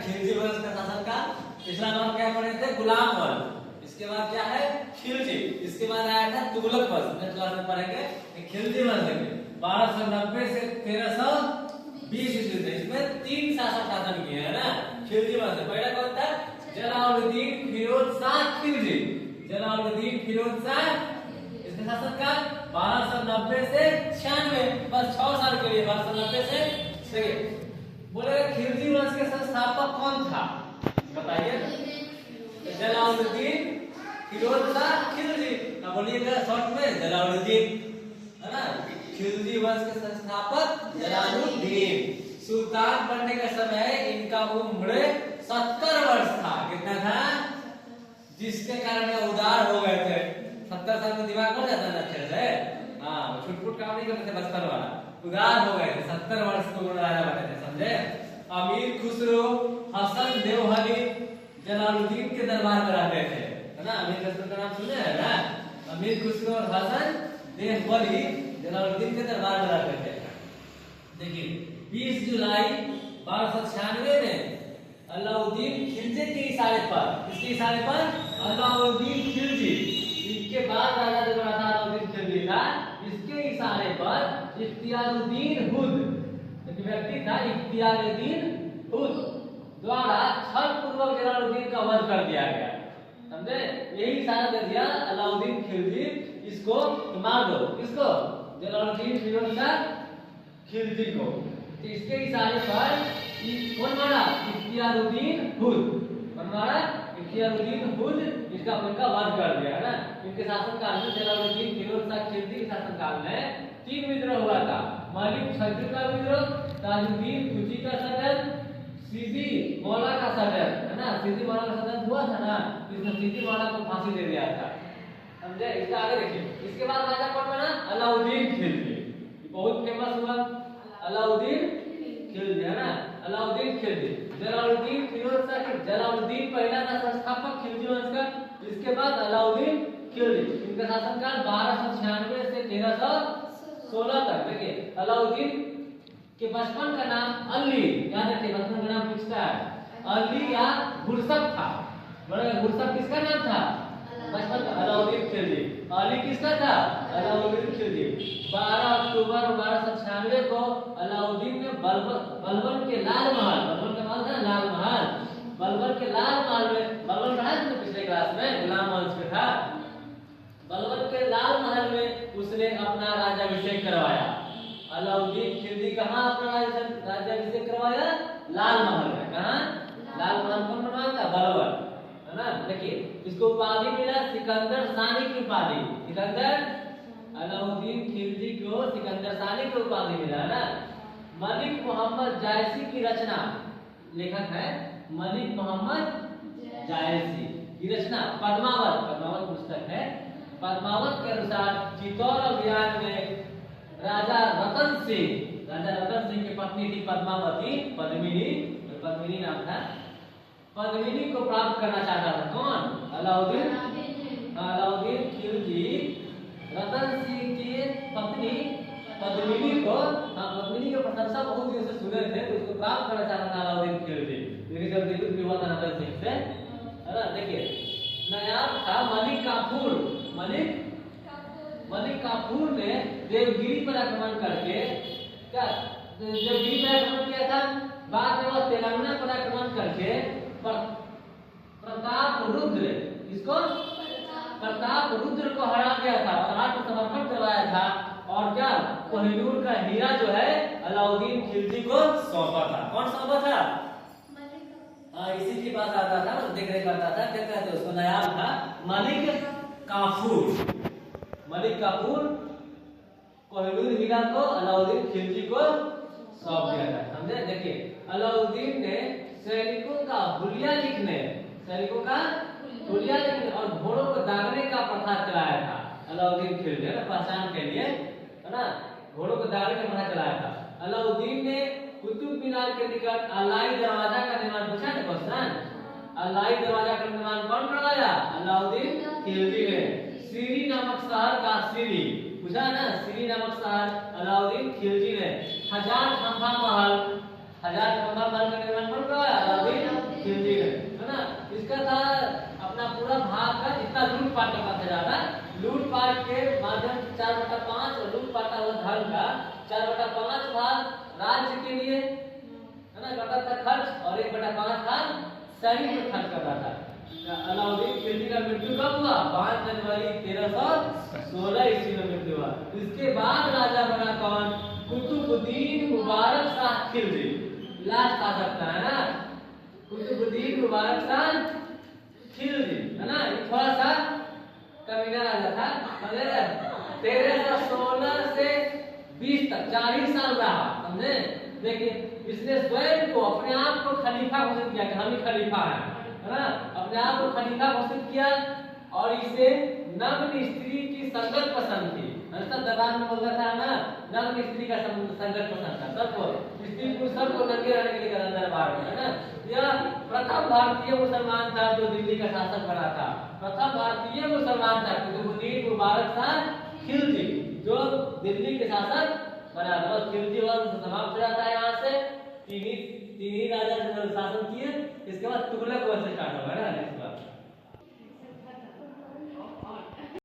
खिलजी वंश का शासनकाल। पिछला नाम क्या पढ़े थे? गुलाम वंश। इसके बाद क्या है? खिलजी। इसके बाद आया था तुगलक वंश। नेक्स्ट क्लास में पढ़ेंगे खिलजी वंश के 1290 से 1320 ईस्वी तक। इसमें 3 शासक शासन किए हैं ना खिलजी वंश। पहला कौन था? जलालुद्दीन फिरोज शाह खिलजी। जलालुद्दीन फिरोज शाह, इसका शासनकाल 1290 से 96, बस 6 साल के लिए 1290 से 6। बोले खिलजी वंश के संस्थापक कौन था? बताइए। जलालुद्दीन फिरोज शाह खिलजी। अब बोलिएगा शॉर्ट में जलालुद्दीन, है ना। खिलजी वंश के संस्थापक जलालुद्दीन। सुल्तान बनने के समय इनका उम्र 70 वर्ष था। कितना था? जिसके कारण ये उदार हो गए थे। 70 साल में दिमाग हो जाता है अच्छे से। हाँ, छुटपुट काम नहीं करते थे बचपन वाला। उदार हो गए थे, 70 वर्ष के उम्र राजा बने थे, समझे। अमीर खुसरो हसन देवहली जलालुद्दीन के दरबार में रहते थे, है ना। अमीर खुसरो का नाम सुने हैं ना? अमीर खुसरो और हसन देवहली जलालुद्दीन के दरबार में रहते थे। देखिए 20 जुलाई 1296 में अलाउद्दीन खिलजी के इशारे पर, किसके इशारे पर? अलाउद्दीन खिलजी। इसके बाद राजा जो बना था अलाउद्दीन खिलजी था, इसके इशारे पर इख्तियारुद्दीन हुद, एक व्यक्ति था इख्तियारुद्दीन हुद द्वारा छल पूर्वक जलालुद्दीन का वध कर दिया गया। समझे? यही इशारा दे दिया अलाउद्दीन खिलजी, इसको मार दो। किसको? जलालुद्दीन फिरोज शाह खिलजी को। तो इसके इशारे पर कौन मारा? इख्तियारुद्दीन हुद। कौन मारा? इख्तियारुद्दीन हुद। इसका उनका वध कर दिया, है ना। इनके शासनकाल में जलालुद्दीन फिरोज शाह खिलजी के शासनकाल में 3 विद्रोह हुआ था। मलिक छज्जू का विद्रोह, ताजुद्दीन तुर्की का सदन, सीदी मौला का सदन, है ना। सीदी मौला का सदन हुआ था ना, इसने सीदी मौला को फांसी दे दिया था, समझे। इसका आगे देखिए। इसके बाद राजा कौन बना? अलाउद्दीन खिलजी। बहुत फेमस हुआ अलाउद्दीन खिलजी, है ना। अलाउद्दीन खिलजी। जलालुद्दीन फिरोज शाह, जलालुद्दीन पहला था संस्थापक खिलजी वंश का। इसके बाद अलाउद्दीन खिलजी। इनका शासनकाल 1296 से 1316 तक। देखिए अलाउद्दीन के बचपन का नाम अली, याद रखिए बचपन का नाम पूछता है, अली या गुरसत था। बड़ा गुरसत किसका नाम था? बचपन का अलाउद्दीन खिलजी। अली किसका था? अलाउद्दीन खिलजी। 12 अक्टूबर 1296 को अलाउद्दीन ने बलबन के लाल महल, बलबन का महल था लाल महल, बलबन के लाल महल में, बलबन पढ़ा था पिछले क्लास में, गुलाम वंश में था। बलबन के लाल महल में उसने अपना राज्याभिषेक करवाया। अलाउद्दीन खिलजी कहाँ अपना राज्याभिषेक करवाया? लाल महल में। कहाँ? लाल महल कौन बनवाया था? बलबन, है ना। देखिए इसको उपाधि मिला सिकंदर सानी की उपाधि। सिकंदर, अलाउद्दीन खिलजी को सिकंदर सानी की उपाधि मिला, है ना। मलिक मोहम्मद जायसी की रचना, लेखक है मलिक मोहम्मद जायसी की रचना पद्मावत, पद्मावत पुस्तक है। पद्मावत के अनुसार चित्तौड़ अभियान में राजा रतन सिंह की पत्नी थी पद्मावती, पद्मिनी नाम था। पद्मिनी को प्राप्त करना चाहता था कौन? अलाउद्दीन खिलजी रतन सिंह की पत्नी पद्मिनी को, पद्मिनी की प्रशंसा बहुत दिन से सुने थे, तो उसको प्राप्त करना चाहता था अलाउद्दीन खिलजी। लेकिन जब युद्ध भी हुआ था रतन सिंह से, है ना। देखिए नायाब था मलिक काफूर ने देवगिरी पर आक्रमण करके, क्या देवगिरी पर आक्रमण किया था। बाद में वह तेलंगाना पर आक्रमण करके प्रताप रुद्र को हरा दिया था और आत्मसमर्पण करवाया था। और क्या कोहिनूर का हीरा जो है अलाउद्दीन खिलजी को सौंपा था। कौन सौंपा था? हाँ, इसी के पास आता था, देख रेख करता था। क्या कहते उसको? नायाब था मलिक काफूर कोहिनूर हीरा को अलाउद्दीन खिलजी को सौंप दिया था, समझे। देखिए अलाउद्दीन ने सैनिकों का हुलिया लिखने और घोड़ों को दागने का प्रथा चलाया था। अलाउद्दीन खिलजी ने पहचान के लिए, है ना, घोड़ों को दागने का प्रथा चलाया था। अलाउद्दीन ने कुतुब मीनार के निकट अलाई दरवाजा का निर्माण, पूछा ना क्वेश्चन, अलाई दरवाजा का निर्माण कौन करवाया? अलाउद्दीन खिलजी ने। सीरी नामक शहर का, सीरी पूछा ना, सीरी नामक शहर अलाउद्दीन खिलजी ने। हजार खंभा महल का निर्माण कौन करवाया? अलाउद्दीन खिलजी ने, है ना। इसका था अपना पूरा भाग का इतना लूटपाट का था ज्यादा, लूटपाट के माध्यम से 4/5 और लूटपाटा हुआ धन का 4/5 भाग राज्य के लिए, है ना, करता था खर्च, और 1/5 भाग सैनिक में खर्च करता था। अलाउद्दीन खिलजी का मृत्यु कब हुआ? 5 जनवरी 1316 ईस्वी में मृत्यु हुआ। इसके बाद राजा बना कौन? कुतुबुद्दीन मुबारक शाह खिलजी, लास्ट आ सकता है ना, कुतुबुद्दीन मुबारक शाह खिलजी, है ना। ये थोड़ा सा कमीना राजा था, समझे? 1316 से 20 तक 40 साल रहा, समझे? देखिए इसने स्वयं को, अपने आप को खलीफा घोषित किया कि हम ही खलीफा हैं, है ना। अपने आप को खलीफा घोषित किया, और इसे नग्न स्त्री की संगत पसंद थी। सब दरबार में बोलता था ना, नग्न स्त्री का संगत पसंद था सबको, स्त्री पुरुष सबको नंगे रहने के लिए कहा दरबार में, है ना। यह प्रथम भारतीय मुसलमान था जो दिल्ली का शासक बना था, प्रथम भारतीय मुसलमान था कुतुबुद्दीन मुबारक शाह खिलजी, जो दिल्ली के शासक बना था। और खिलजी वंश समाप्त हो जाता है यहाँ से, तीन ही राजा शासन किए, इसके बाद तुगलक वंश स्टार्ट होगा ना।